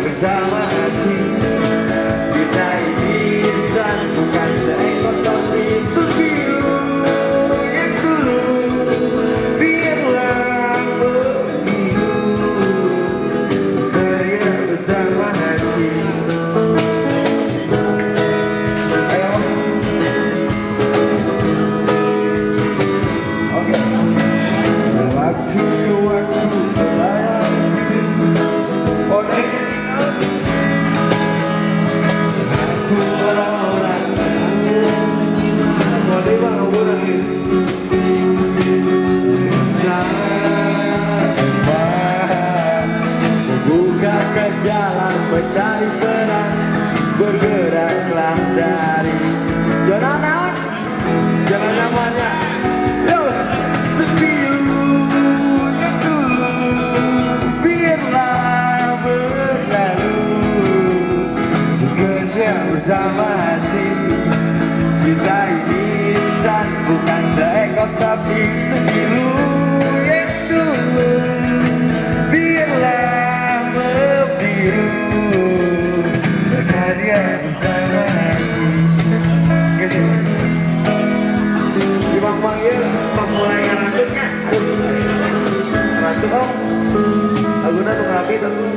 bersama hati. Kita ini insan, bukan seekor sapi. Sebiru yang dulu biarlah begitu, karya bersama hati. Ayo. Oke. Waktu bukakan jalan mencari peran, bergeraklah dari jangan namanya yo sepilu yang dulu biarlah berlalu, bekerja bersama hati. Kita ini insan, bukan seekor sapi. Sepilu yang dulu biarlah membiru, berkarya bersama hati. Gitu. Di panggil pas mulai ngarangnya, ratu om, aguna tuh rapi tuh.